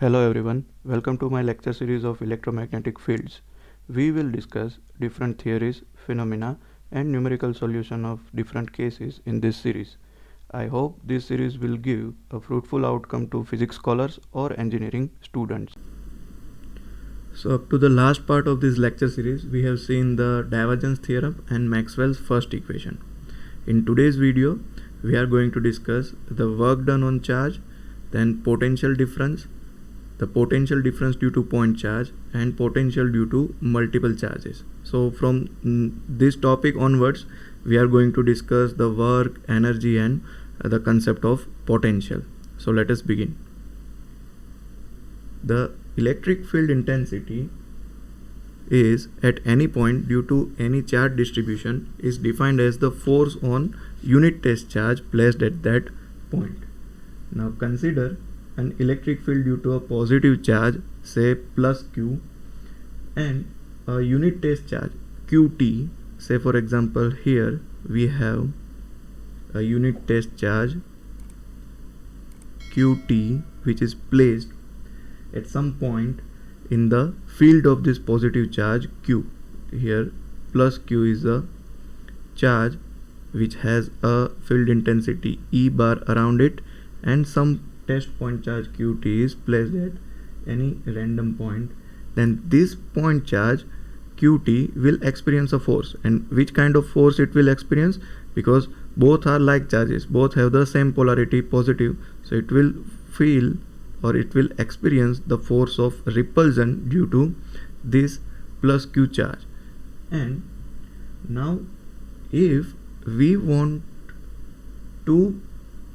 Hello everyone, welcome to my lecture series of electromagnetic fields. We will discuss different theories, phenomena and numerical solution of different cases in this series. I hope this series will give a fruitful outcome to physics scholars or engineering students. So up to the last part of this lecture series, we have seen the divergence theorem and Maxwell's first equation. In today's video, we are going to discuss the work done on charge, then potential difference, the potential difference due to point charge and potential due to multiple charges. So from this topic onwards, we are going to discuss the work, energy and the concept of potential. So let us begin. The electric field intensity is at any point due to any charge distribution is defined as the force on unit test charge placed at that point. Now consider an electric field due to a positive charge, say plus Q, and a unit test charge Qt. Say for example here we have a unit test charge Qt which is placed at some point in the field of this positive charge Q. Here plus Q is a charge which has a field intensity E bar around it, and some test point charge Qt is placed at any random point. Then this point charge Qt will experience a force. And which kind of force it will experience? Because both are like charges, both have the same polarity, positive, so it will feel or it will experience the force of repulsion due to this plus Q charge. And now if we want to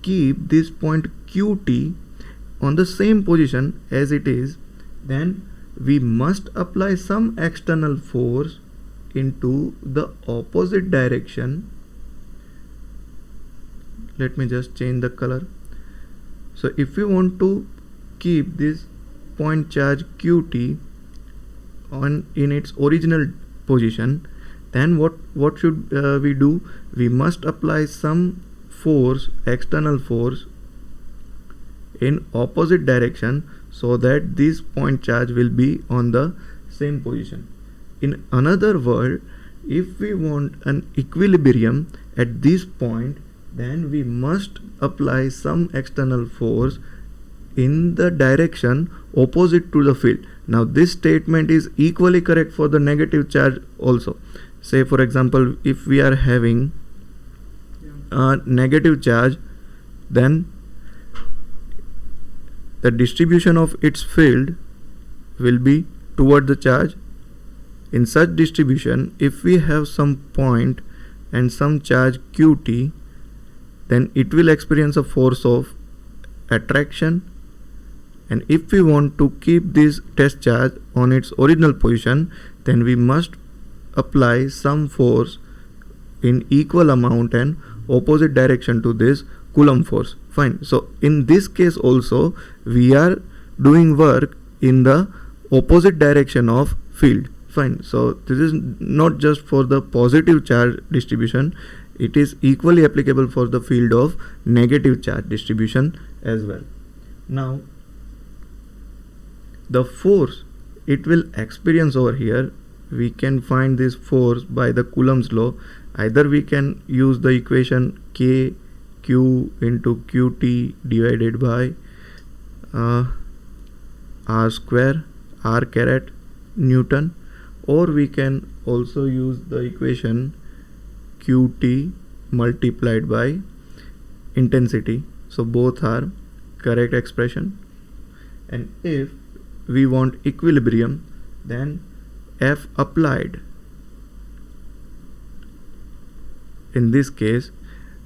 keep this point Qt on the same position as it is, then we must apply some external force into the opposite direction. Let me just change the color. So if we want to keep this point charge Qt in its original position, then what should we do? We must apply some force, external force in opposite direction so that this point charge will be on the same position. In another word, if we want an equilibrium at this point, then we must apply some external force in the direction opposite to the field. Now this statement is equally correct for the negative charge also. Say for example, if we are having a negative charge, then the distribution of its field will be toward the charge. In such distribution, if we have some point and some charge Qt, then it will experience a force of attraction. And if we want to keep this test charge on its original position, then we must apply some force in equal amount and opposite direction to this Coulomb force. Fine. So in this case also we are doing work in the opposite direction of field. Fine. So this is not just for the positive charge distribution, it is equally applicable for the field of negative charge distribution as well. Now the force it will experience over here, we can find this force by the Coulomb's law. Either we can use the equation K Q into Qt divided by R square R caret Newton, or we can also use the equation Qt multiplied by intensity. So both are correct expression. And if we want equilibrium, then F applied. In this case,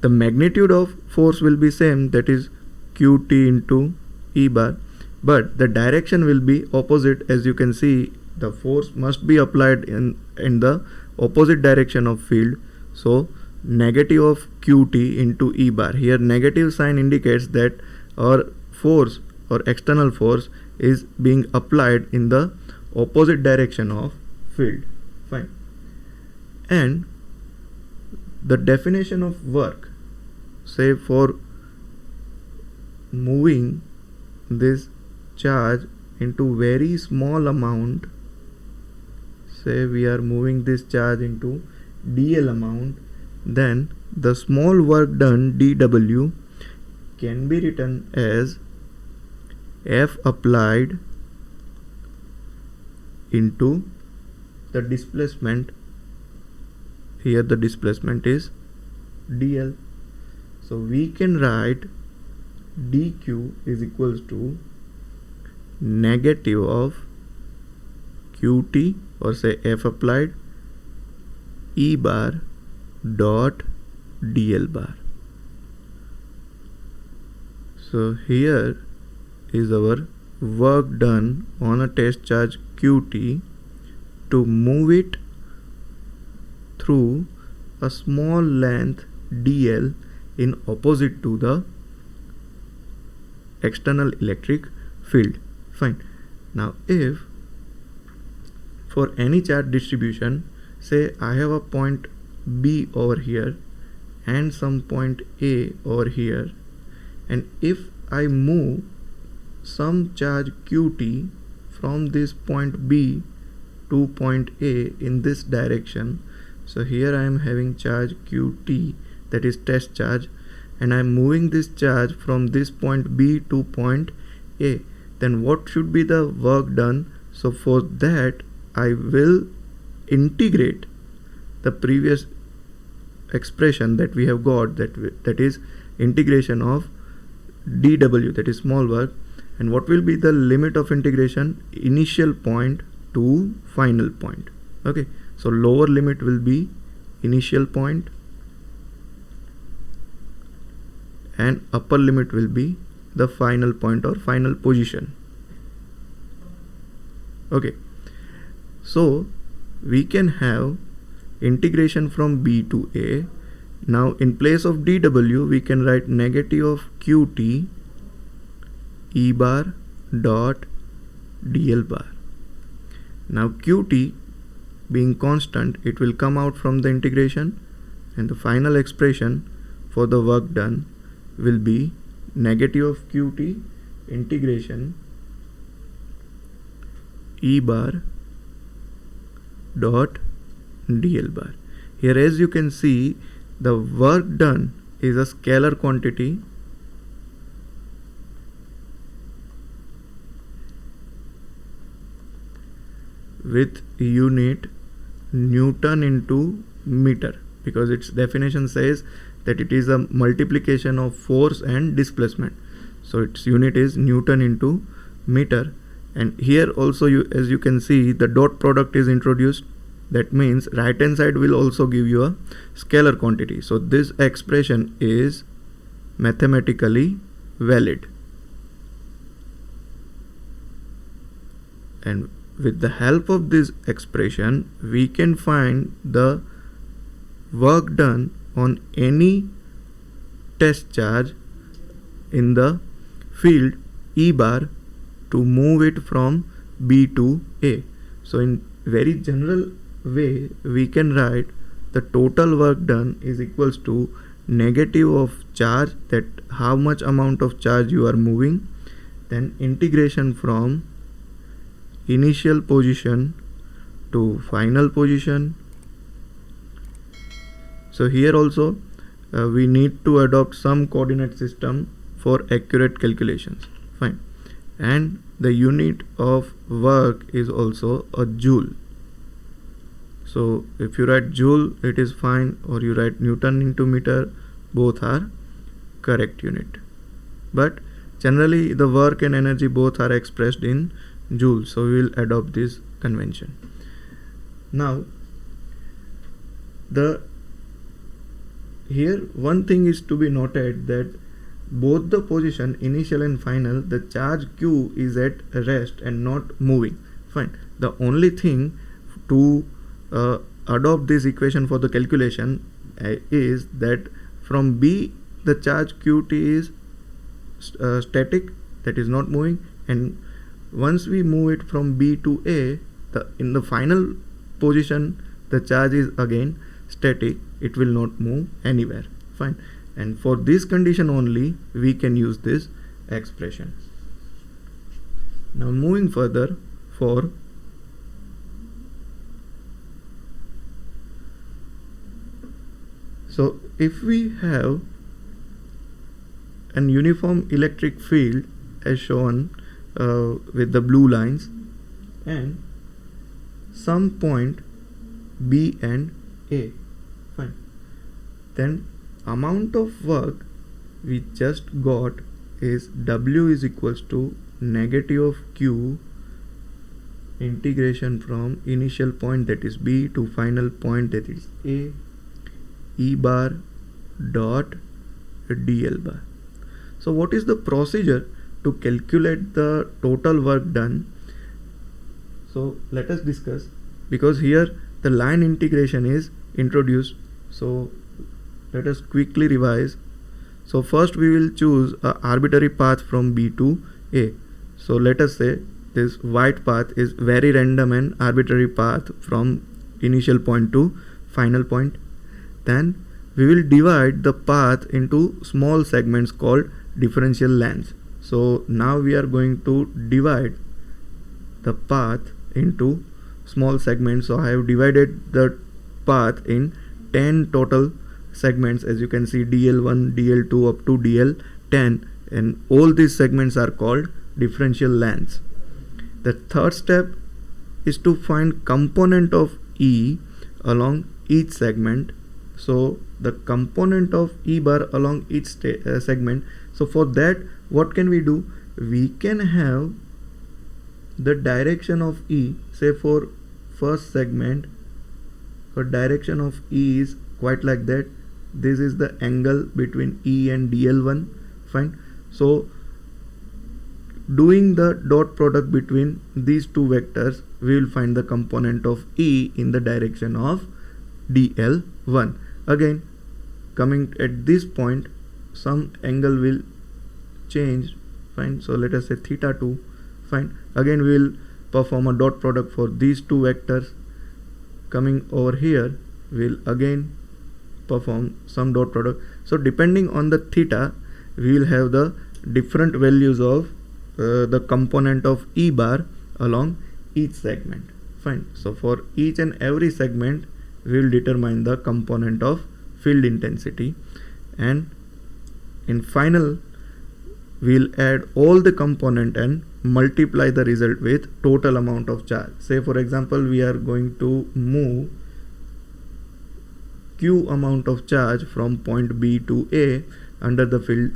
the magnitude of force will be same, that is Qt into E bar, but the direction will be opposite. As you can see, the force must be applied in the opposite direction of field. So negative of Qt into E bar. Here negative sign indicates that our force or external force is being applied in the opposite direction of field. Fine. And the definition of work, say for moving this charge into very small amount, say we are moving this charge into dl amount, then the small work done dw can be written as F applied into the displacement. Here the displacement is dl. So we can write dq is equals to negative of qt, or say F applied, E bar dot dl bar. So here is our work done on a test charge qt to move it through a small length dl in opposite to the external electric field. Fine. Now if for any charge distribution, say I have a point B over here and some point A over here, and if I move some charge qt from this point B to point A in this direction, so here I am having charge qt, that is test charge, and I am moving this charge from this point B to point A, then what should be the work done? So for that I will integrate the previous expression that we have got, that is integration of dw, that is small work, and what will be the limit of integration? Initial point to final point. Okay, so lower limit will be initial point and upper limit will be the final point or final position. Okay, so we can have integration from B to A. Now in place of dw we can write negative of qt E bar dot dl bar. Now qt being constant, it will come out from the integration, and the final expression for the work done will be negative of qt integration E bar dot dl bar. Here as you can see, the work done is a scalar quantity with unit Newton into meter, because its definition says that it is a multiplication of force and displacement, so its unit is Newton into meter. And here also as you can see, the dot product is introduced. That means right hand side will also give you a scalar quantity. So this expression is mathematically valid. And with the help of this expression, we can find the work done on any test charge in the field E bar to move it from B to A. So in very general way, we can write the total work done is equals to negative of charge, that how much amount of charge you are moving, then integration from initial position to final position. So here also we need to adopt some coordinate system for accurate calculations. Fine. And the unit of work is also a joule. So if you write joule, it is fine, or you write Newton into meter, both are correct unit. But generally the work and energy both are expressed in joule, so we will adopt this convention. Now here one thing is to be noted, that both the position initial and final, the charge q is at rest and not moving. Fine. The only thing to adopt this equation for the calculation is that from B the charge qt is static, that is not moving, and once we move it from B to A, in the final position the charge is again static, it will not move anywhere. Fine. And for this condition only we can use this expression. Now moving further, for so if we have an uniform electric field as shown with the blue lines and some point B and A, fine, then amount of work we just got is W is equals to negative of Q integration from initial point, that is B, to final point, that is A, E bar dot dl bar. So what is the procedure to calculate the total work done? So let us discuss, because here the line integration is introduced. So let us quickly revise. So first we will choose an arbitrary path from B to A. So let us say this white path is very random and arbitrary path from initial point to final point. Then we will divide the path into small segments called differential lengths. So now we are going to divide the path into small segments. So I have divided the path in 10 total segments, as you can see, dl1, dl2 up to dl10, and all these segments are called differential lengths. The third step is to find component of E along each segment. So the component of E bar along each segment. So for that, what can we do? We can have the direction of E, say for first segment, for direction of E is quite like that. This is the angle between E and dl1, fine. So doing the dot product between these two vectors, we will find the component of E in the direction of dl1. Again, coming at this point, some angle will change, fine. So let us say theta 2, fine. Again we will perform a dot product for these two vectors. Coming over here, we will again perform some dot product. So depending on the theta, we will have the different values of the component of E bar along each segment, fine. So for each and every segment, we will determine the component of field intensity, and in final we'll add all the component and multiply the result with total amount of charge. Say for example, we are going to move Q amount of charge from point B to A under the field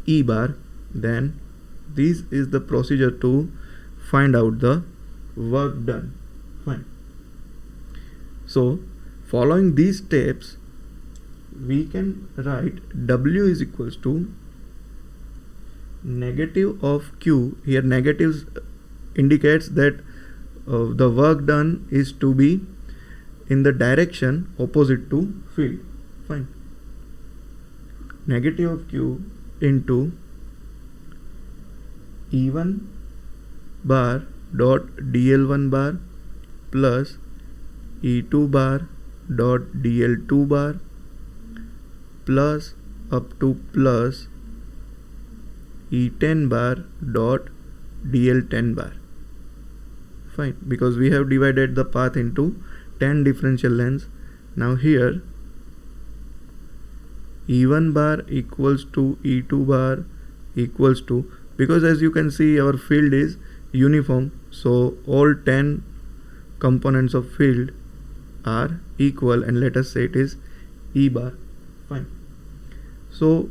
E bar. Then this is the procedure to find out the work done, fine. So following these steps, we can write W is equals to negative of Q. Here negatives indicates that the work done is to be in the direction opposite to field, fine. Negative of Q into E1 bar dot dl1 bar plus E2 bar dot dl2 bar plus up to plus E10 bar dot dl10 bar, fine, because we have divided the path into 10 differential lengths. Now here E1 bar equals to E2 bar equals to, because as you can see our field is uniform, so all 10 components of field are equal, and let us say it is E bar, fine. So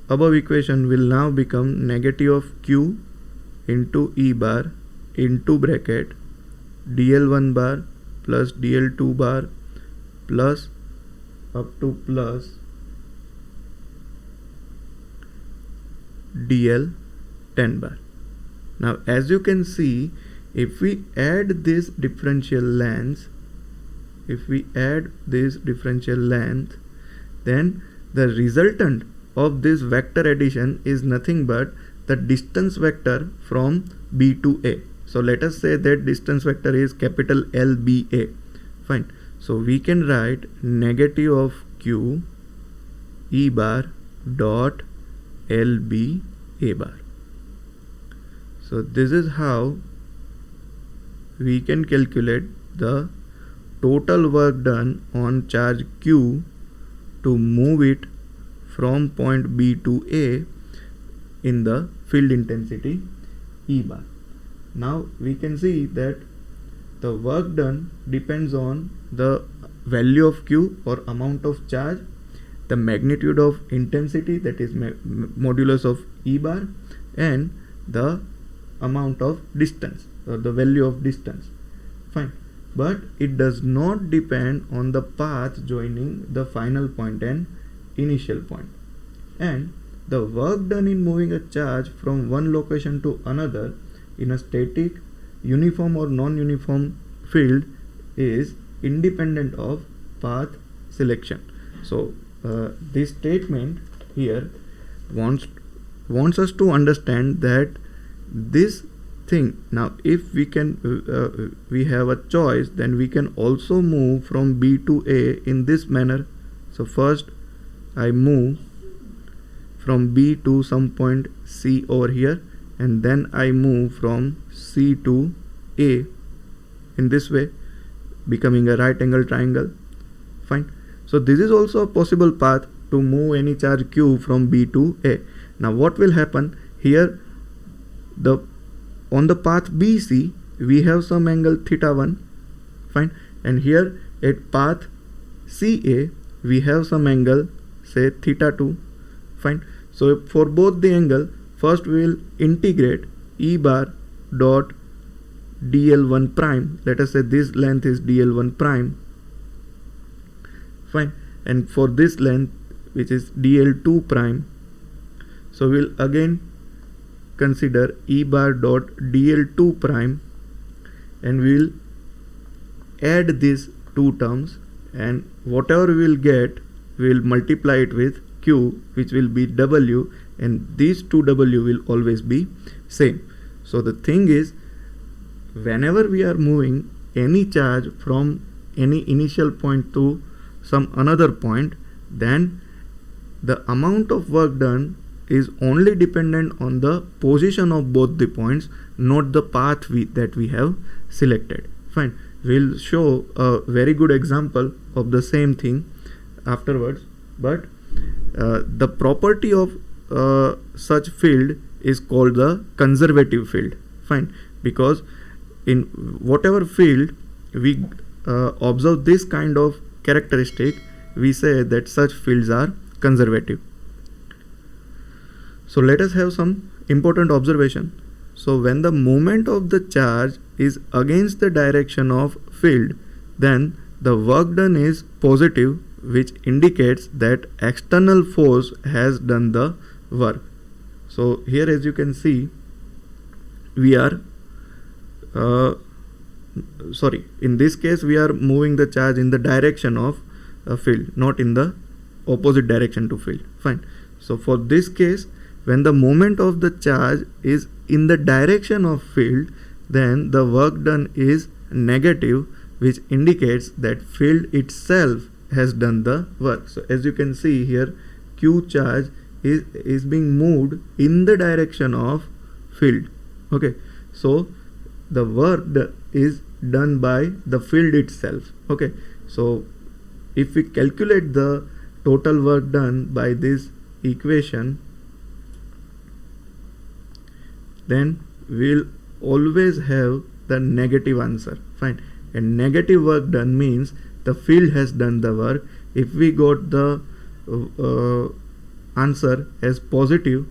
above equation will now become negative of Q into E bar into bracket dl1 bar plus dl2 bar plus up to plus dl10 bar. Now as you can see, if we add this differential length, then the resultant of this vector addition is nothing but the distance vector from B to A. So let us say that distance vector is capital LBA, fine. So we can write negative of Q E bar dot LBA bar. So this is how we can calculate the total work done on charge Q to move it from point B to A in the field intensity E bar. Now we can see that the work done depends on the value of Q or amount of charge, the magnitude of intensity, that is modulus of E bar, and the amount of distance or the value of distance. Fine. But it does not depend on the path joining the final point and initial point. And the work done in moving a charge from one location to another in a static, uniform or non-uniform field is independent of path selection. So this statement here wants us to understand that this thing, now if we can we have a choice, then we can also move from B to A in this manner. So first I move from B to some point C over here, and then I move from C to A in this way, becoming a right angle triangle. Fine. So this is also a possible path to move any charge Q from B to A. Now what will happen here? On the path BC we have some angle θ1, fine, and here at path CA we have some angle, say θ2, fine. So for both the angle, first we will integrate E bar dot dl1 prime. Let us say this length is dl1 prime, fine, and for this length, which is dl2 prime, so we'll again consider E bar dot dl2 prime, and we'll add these two terms, and whatever we'll get, we'll multiply it with Q, which will be W, and these two W will always be same. So the thing is, whenever we are moving any charge from any initial point to some another point, then the amount of work done is only dependent on the position of both the points, not the path that we have selected. Fine. We'll show a very good example of the same thing afterwards, but the property of such field is called the conservative field. Fine. Because in whatever field we observe this kind of characteristic, we say that such fields are conservative. So let us have some important observation. So when the moment of the charge is against the direction of field, then the work done is positive, which indicates that external force has done the work. So here, as you can see, we are in this case we are moving the charge in the direction of a field, not in the opposite direction to field. Fine. So for this case, when the moment of the charge is in the direction of field, then the work done is negative, which indicates that field itself has done the work. So as you can see here, Q charge is being moved in the direction of field. Okay, so the work is done by the field itself. Okay, so if we calculate the total work done by this equation, then we'll always have the negative answer. Fine. And negative work done means the field has done the work. If we got the answer as positive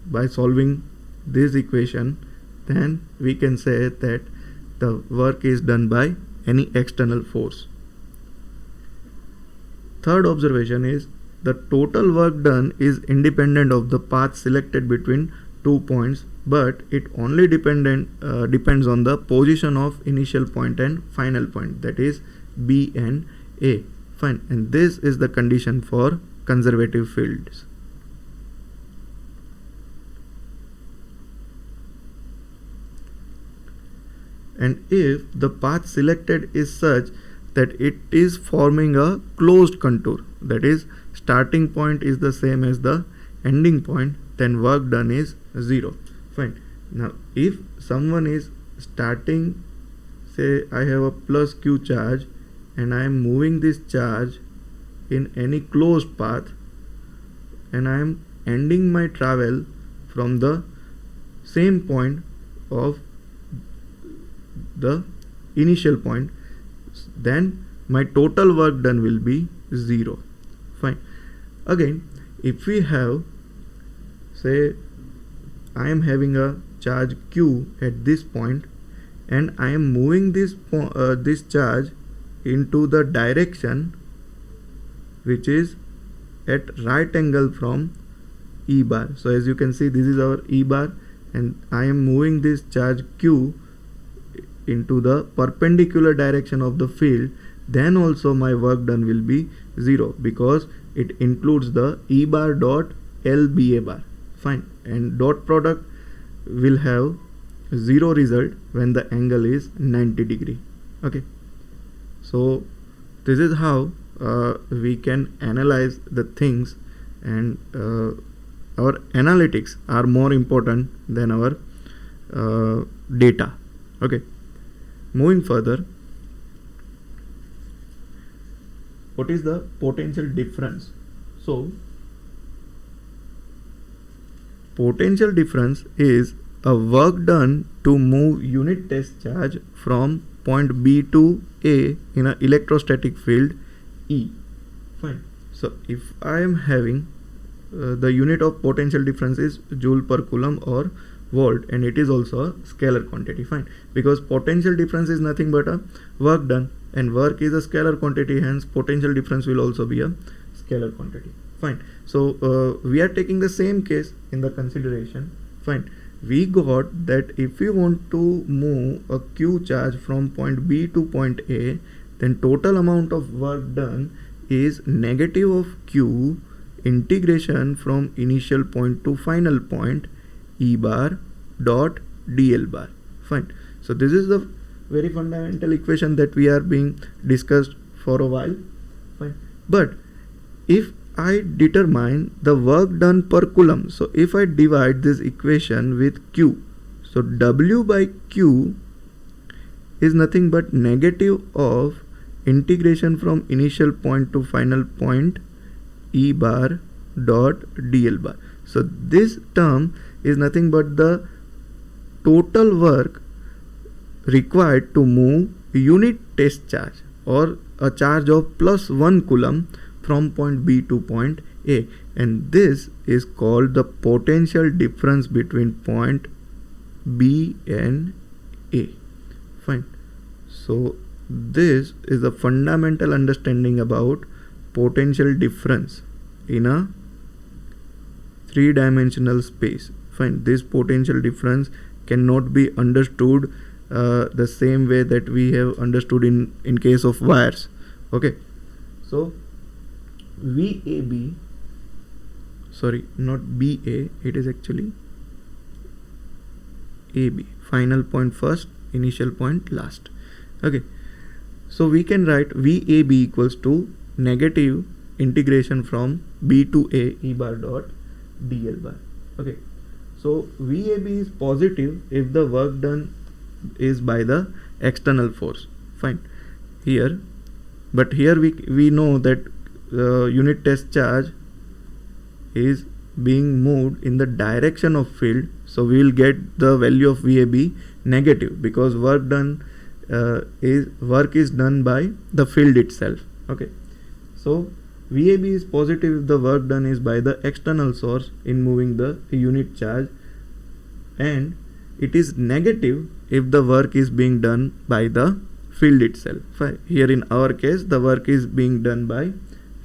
by solving this equation, then we can say that the work is done by any external force. Third observation is the total work done is independent of the path selected between 2 points, but it only depends on the position of initial point and final point, that is B and A. Fine. And this is the condition for conservative fields. And if the path selected is such that it is forming a closed contour, that is starting point is the same as the ending point, then work done is 0. Fine. Now if someone is starting, say I have a plus q charge and I am moving this charge in any closed path, and I am ending my travel from the same point of the initial point, then my total work done will be 0. Fine. Again, if we have, say I am having a charge q at this point and I am moving this charge into the direction which is at right angle from E bar. So as you can see, this is our E bar and I am moving this charge q into the perpendicular direction of the field, then also my work done will be 0 because it includes the E bar dot LBA bar. Fine. And dot product will have 0 result when the angle is 90 degree. Okay. So this is how we can analyze the things, and our analytics are more important than our data. Okay. Moving further, what is the potential difference? So potential difference is a work done to move unit test charge from point B to A in an electrostatic field E. Fine. So if I am having the unit of potential difference is joule per coulomb or volt, and it is also a scalar quantity. Fine. Because potential difference is nothing but a work done, and work is a scalar quantity, hence potential difference will also be a scalar quantity. Fine. So we are taking the same case in the consideration. Fine. We got that if we want to move a q charge from point B to point A, then total amount of work done is negative of q integration from initial point to final point E bar dot dl bar. Fine. So this is the very fundamental equation that we are being discussed for a while. Fine. But if I determine the work done per coulomb, so if I divide this equation with q, so W by q is nothing but negative of integration from initial point to final point E bar dot dl bar. So this term is nothing but the total work required to move unit test charge or a charge of plus 1 coulomb from point B to point A, and this is called the potential difference between point B and A. Fine. So this is a fundamental understanding about potential difference in a three-dimensional space. Fine. This potential difference cannot be understood the same way that we have understood in case of wires. Okay. So VAB, sorry, not BA, it is actually AB, final point first, initial point last. Okay. So we can write VAB equals to negative integration from B to A E bar dot dl bar. Okay. So VAB is positive if the work done is by the external force. Fine. Here, but here we know that unit test charge is being moved in the direction of field, so we will get the value of VAB negative because work is done by the field itself. Okay. So VAB is positive if the work done is by the external source in moving the unit charge, and it is negative if the work is being done by the field itself. Here in our case the work is being done by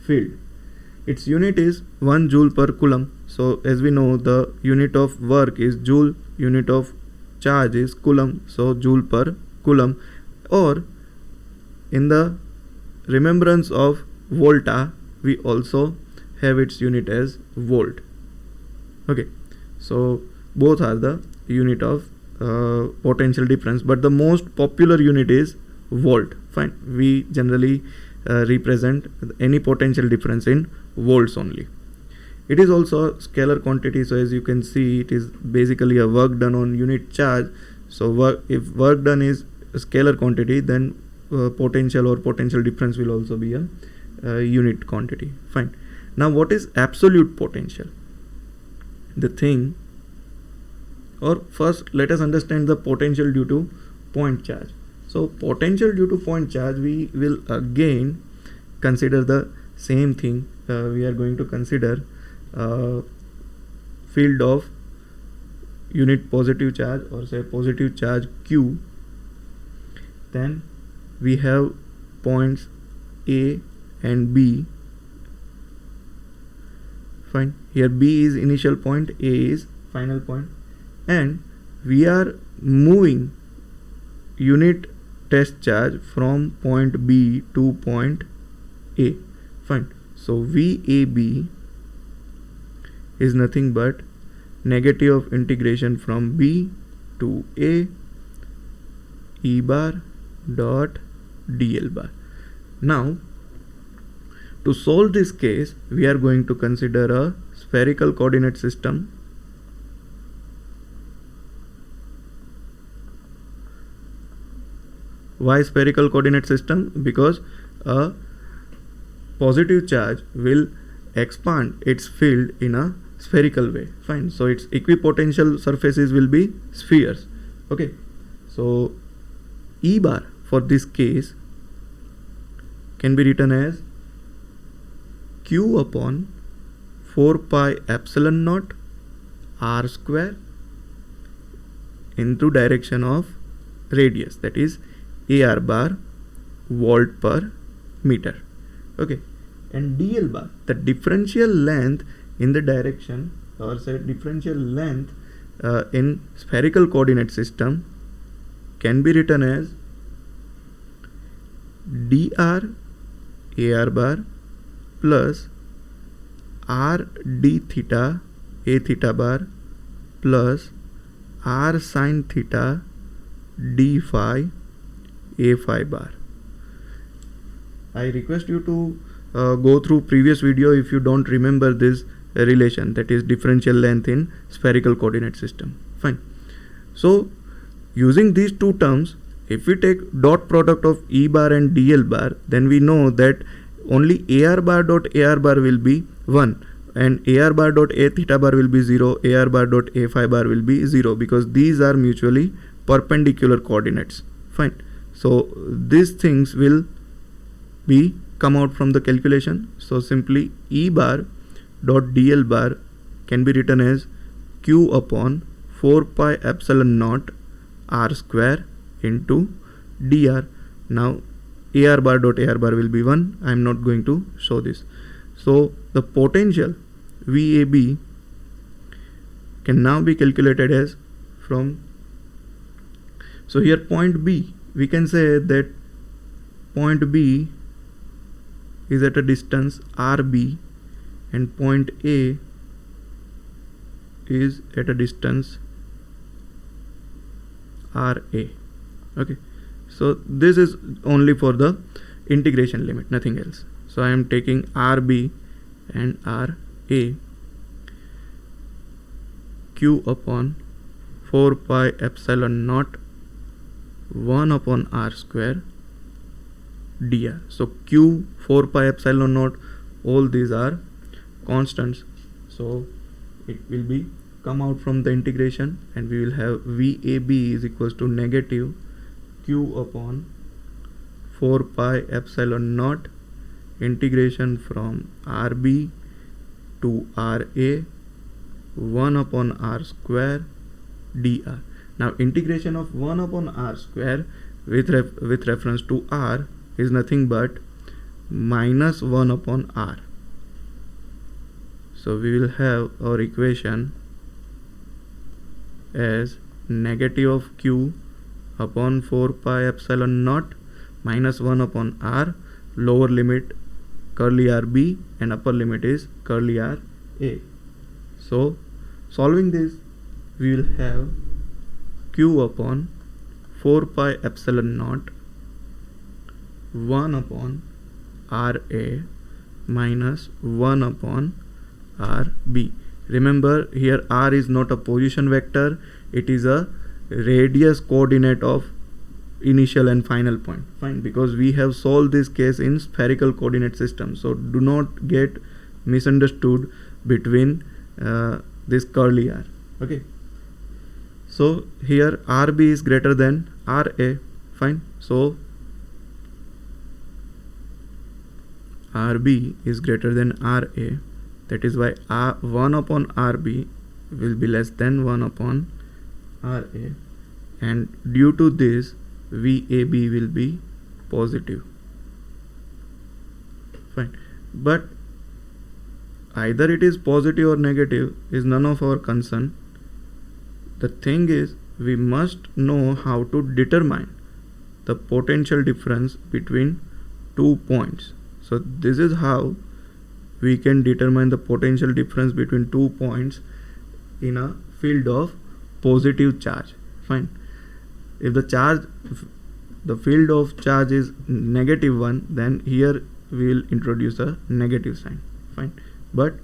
field. Its unit is 1 joule per coulomb. So as we know, the unit of work is joule, unit of charge is coulomb, so joule per coulomb. Or in the remembrance of volta, we also have its unit as volt. Okay, so both are the unit of potential difference, but the most popular unit is volt. Fine, we generally represent any potential difference in volts only. It is also a scalar quantity, so as you can see, it is basically a work done on unit charge. So if work done is a scalar quantity, then potential or potential difference will also be a unit quantity. Fine. Now what is absolute potential? The thing, or first let us understand the potential due to point charge. So potential due to point charge, we will again consider the same thing. We are going to consider field of unit positive charge, or say positive charge Q. Then we have points A and B. Fine. Here B is initial point, A is final point, and we are moving unit test charge from point B to point A. Fine. So VAB is nothing but negative of integration from B to A E bar dot DL bar. Now to solve this case, we are going to consider a spherical coordinate system. Why spherical coordinate system? Because a positive charge will expand its field in a spherical way. Fine. So its equipotential surfaces will be spheres. Okay. So E bar for this case can be written as Q upon 4 pi epsilon naught r square into direction of radius, that is AR bar volt per meter. Okay. And DL bar, the differential length in the direction, or say differential length in spherical coordinate system, can be written as dr AR bar plus r d theta a theta bar plus r sin theta d phi a phi bar. I request you to go through previous video if you don't remember this relation, that is differential length in spherical coordinate system. Fine. So using these two terms, if we take dot product of E bar and DL bar, then we know that only AR bar dot AR bar will be 1 and AR bar dot A theta bar will be 0, AR bar dot A phi bar will be 0, because these are mutually perpendicular coordinates. Fine. So these things will be come out from the calculation. So simply E bar dot DL bar can be written as Q upon 4 pi epsilon naught r square into dr. Now AR bar dot AR bar will be 1. I am not going to show this. So the potential VAB can now be calculated as from, so here point B, we can say that point B is at a distance RB and point A is at a distance RA. Okay. So this is only for the integration limit, nothing else. So I am taking RB and RA, Q upon 4 pi epsilon naught 1 upon r square dr. So Q, 4 pi epsilon naught, all these are constants. So it will be come out from the integration, and we will have VAB is equals to negative Q upon 4 pi epsilon naught integration from RB to RA 1 upon r square dr. Now integration of 1 upon r square with reference to r is nothing but minus 1 upon r. So we will have our equation as negative of Q upon 4 pi epsilon naught minus 1 upon r, lower limit curly RB and upper limit is curly RA. So solving this, we will have Q upon 4 pi epsilon naught 1 upon RA minus 1 upon RB. Remember, here R is not a position vector, it is a radius coordinate of initial and final point. Fine, because we have solved this case in spherical coordinate system, so do not get misunderstood between this curly R. Okay, so here RB is greater than RA. Fine, so RB is greater than RA, that is why 1 upon RB will be less than 1 upon RA, and due to this VAB will be positive. Fine, but either it is positive or negative is none of our concern. The thing is, we must know how to determine the potential difference between 2 points. So this is how we can determine the potential difference between 2 points in a field of positive charge. Fine, if the field of charge is -1, then here we will introduce a negative sign. Fine, but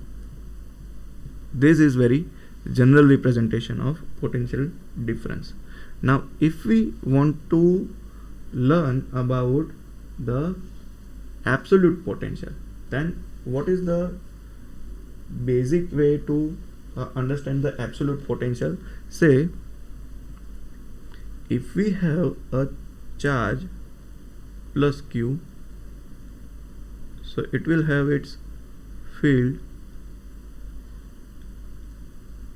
this is very general representation of potential difference. Now if we want to learn about the absolute potential, then what is the basic way to understand the absolute potential? Say if we have a charge plus Q, so it will have its field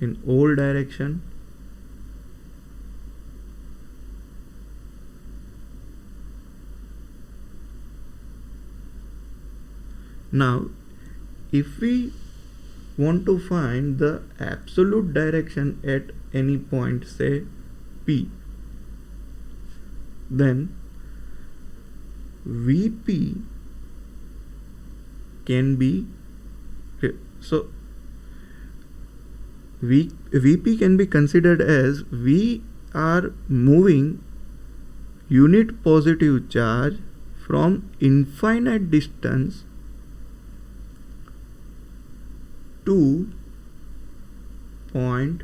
in all direction now. If we want to find the absolute direction at any point, say P, then VP can be, so VP can be considered as we are moving unit positive charge from infinite distance to point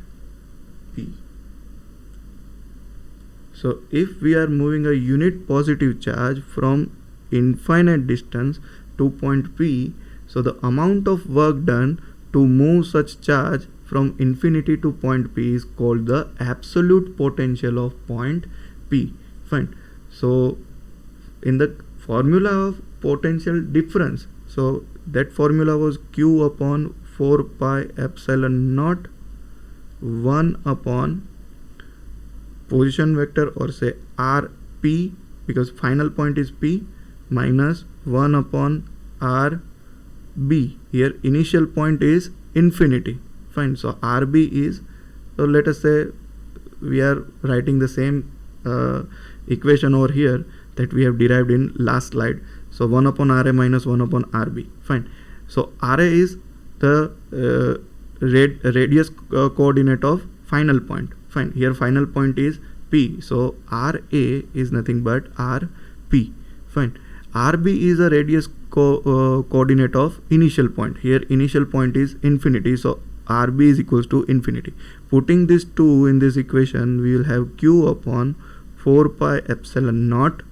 P. So if we are moving a unit positive charge from infinite distance to point P, so the amount of work done to move such charge from infinity to point P is called the absolute potential of point P. Fine, so in the formula of potential difference, so that formula was Q upon 4 pi epsilon naught 1 upon position vector, or say RP, because final point is P, minus 1 upon RB. Here initial point is infinity. Fine, so RB is, so let us say we are writing the same equation over here that we have derived in last slide. So 1 upon RA minus 1 upon RB. Fine, so RA is the radius coordinate of final point. Fine, here final point is P, so RA is nothing but RP. Fine, RB is a radius coordinate of initial point. Here initial point is infinity, so RB is equals to infinity. Putting this 2 in this equation, we will have Q upon 4 pi epsilon naught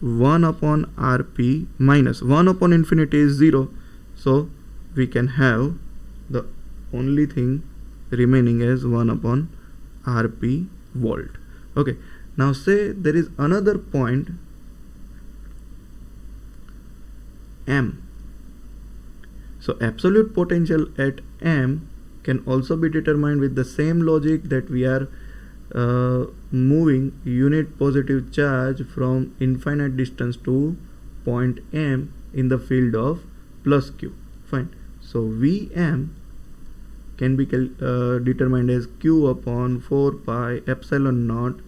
1 upon RP minus 1 upon infinity is 0, so we can have the only thing remaining as 1 upon RP volt. Okay, now say there is another point M. So absolute potential at M can also be determined with the same logic that we are moving unit positive charge from infinite distance to point M in the field of plus Q. Fine, so Vm can be determined as Q upon 4 pi epsilon naught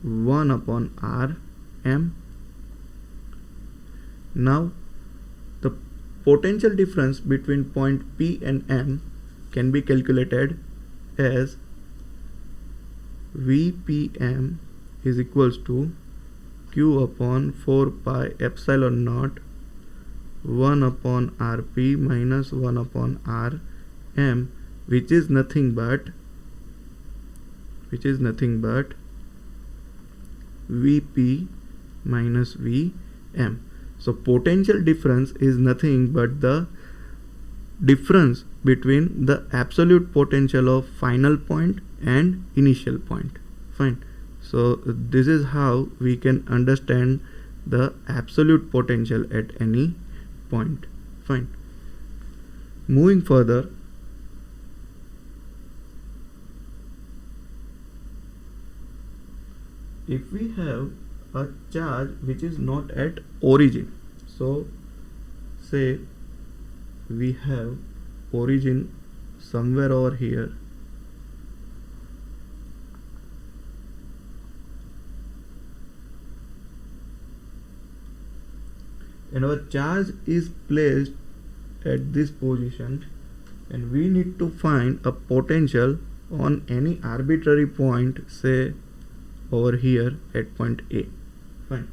1 upon Rm. Now the potential difference between point P and M can be calculated as Vpm is equals to Q upon 4 pi epsilon naught 1 upon Rp minus 1 upon Rm, which is nothing but Vp minus Vm. So potential difference is nothing but the difference between the absolute potential of final point and initial point. Fine. So this is how we can understand the absolute potential at any point. Fine. Moving further, if we have a charge which is not at origin, so say we have origin somewhere over here, and our charge is placed at this position, and we need to find a potential on any arbitrary point, say over here at point A. Fine.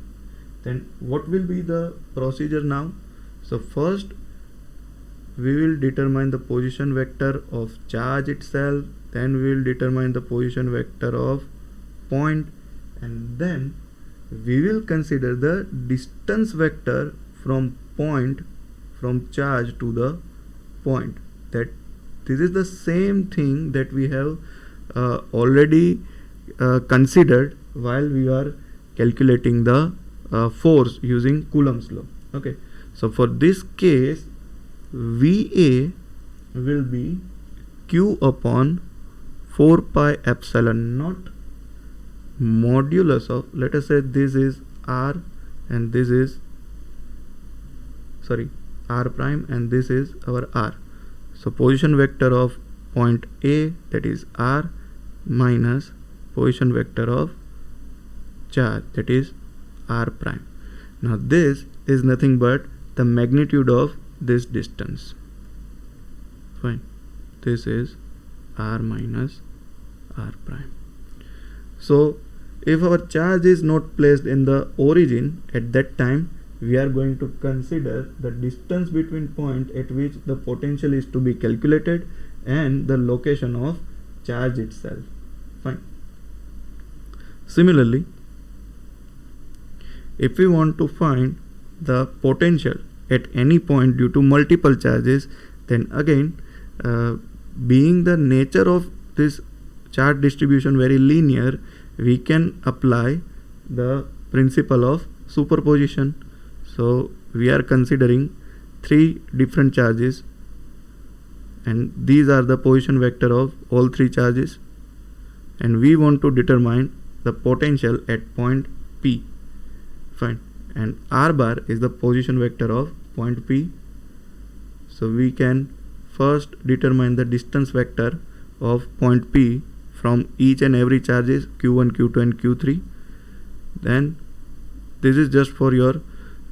Then what will be the procedure now? So first we will determine the position vector of charge itself, then we will determine the position vector of point, and then we will consider the distance vector from point, from charge to the point. That this is the same thing that we have already considered while we are calculating the force using Coulomb's law. Okay, so for this case VA will be Q upon 4 pi epsilon naught modulus of, let us say this is R and this is R prime and this is our R. So position vector of point A, that is R, minus position vector of charge, that is R prime. Now this is nothing but the magnitude of this distance. Fine. This is R minus R prime. So if our charge is not placed in the origin, at that time we are going to consider the distance between point at which the potential is to be calculated and the location of charge itself. Fine. Similarly, if we want to find the potential at any point due to multiple charges, then again being the nature of this charge distribution very linear, we can apply the principle of superposition. So we are considering 3 different charges, and these are the position vector of all 3 charges, and we want to determine the potential at point P. Fine. And R bar is the position vector of point P. So we can first determine the distance vector of point P from each and every charges Q1, Q2 and Q3. Then this is just for your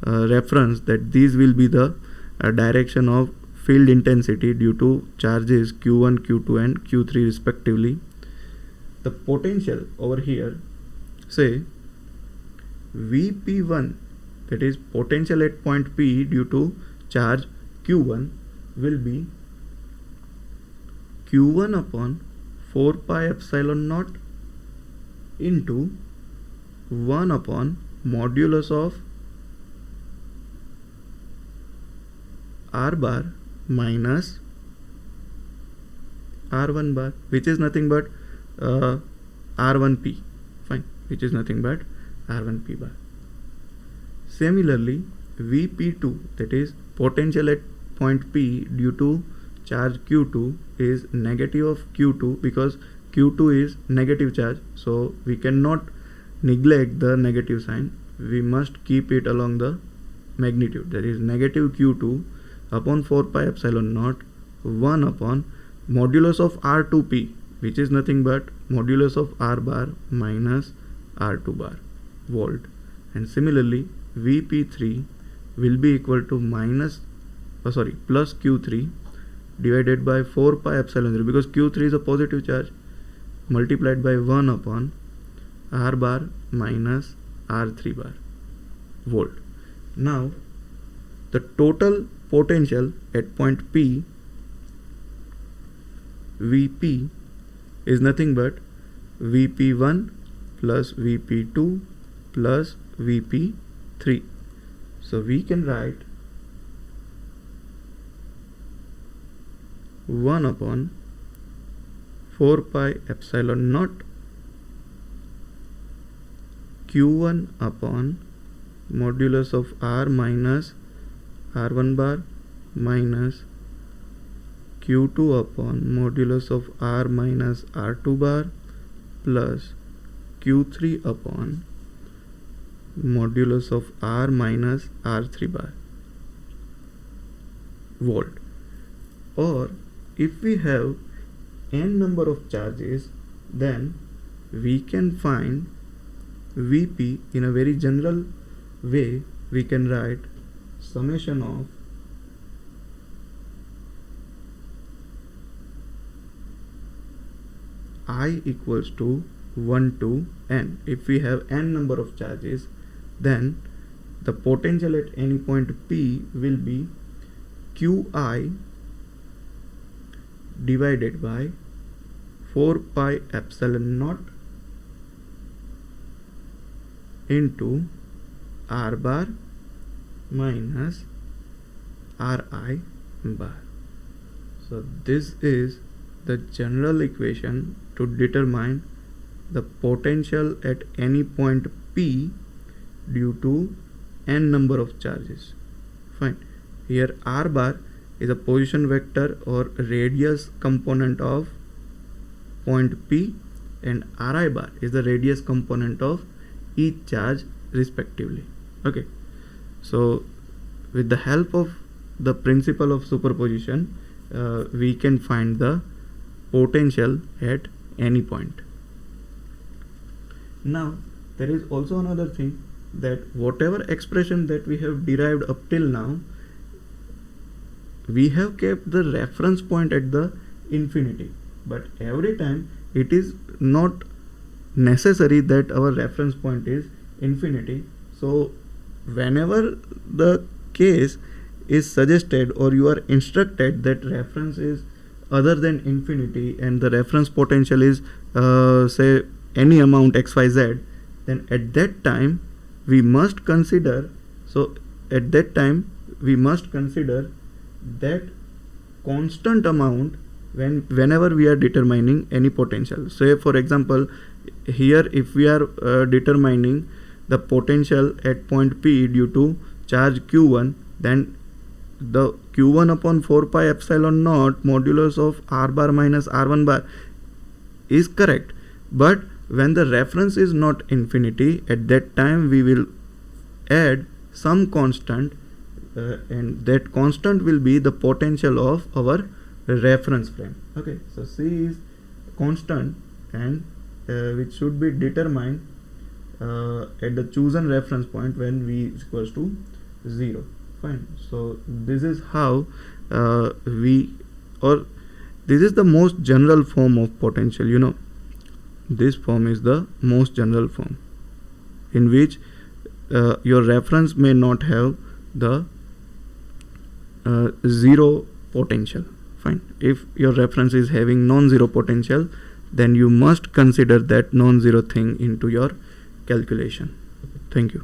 reference that these will be the direction of field intensity due to charges Q1, Q2 and Q3 respectively. The potential over here, say Vp1, that is potential at point P due to charge Q1, will be Q1 upon 4 pi epsilon naught into 1 upon modulus of R bar minus R1 bar, which is nothing but R1P. Fine, which is nothing but R1P bar. Similarly, Vp2, that is potential at point P due to charge Q2, is negative of Q2 because Q2 is negative charge, so we cannot neglect the negative sign. We must keep it along the magnitude, that is negative Q2 upon 4 pi epsilon naught 1 upon modulus of R2P, which is nothing but modulus of R bar minus R2 bar volt. And similarly Vp3 will be equal to plus Q3 divided by 4 pi epsilon 0, because Q3 is a positive charge, multiplied by 1 upon R bar minus R3 bar volt. Now the total potential at point P, Vp, is nothing but Vp1 plus Vp2 plus Vp3. So we can write 1 upon 4 pi epsilon naught Q1 upon modulus of R minus R1 bar minus Q2 upon modulus of R minus R2 bar plus Q3 upon modulus of R minus R3 bar volt. Or if we have n number of charges, then we can find Vp in a very general way. We can write summation of I equals to 1 to n. If we have n number of charges, then the potential at any point P will be Qi divided by 4 pi epsilon naught into R bar minus Ri bar. So this is the general equation to determine the potential at any point P due to n number of charges. Fine. Here R bar is a position vector or radius component of point P, and Ri bar is the radius component of each charge respectively. Okay, so with the help of the principle of superposition, we can find the potential at any point. Now there is also another thing, that whatever expression that we have derived up till now, we have kept the reference point at the infinity, but every time it is not necessary that our reference point is infinity. So whenever the case is suggested or you are instructed that reference is other than infinity and the reference potential is say any amount xyz, then at that time we must consider, that constant amount whenever we are determining any potential. Say for example, here if we are determining the potential at point P due to charge Q1, then the Q1 upon 4 pi epsilon naught modulus of R bar minus R1 bar is correct. But when the reference is not infinity, at that time we will add some constant, and that constant will be the potential of our reference frame. Okay, so C is constant, and which should be determined at the chosen reference point when V is equals to 0. Fine. So this is how this is the most general form of potential. You know, this form is the most general form in which your reference may not have the zero potential. Fine. If your reference is having non-zero potential, then you must consider that non-zero thing into your calculation. Thank you.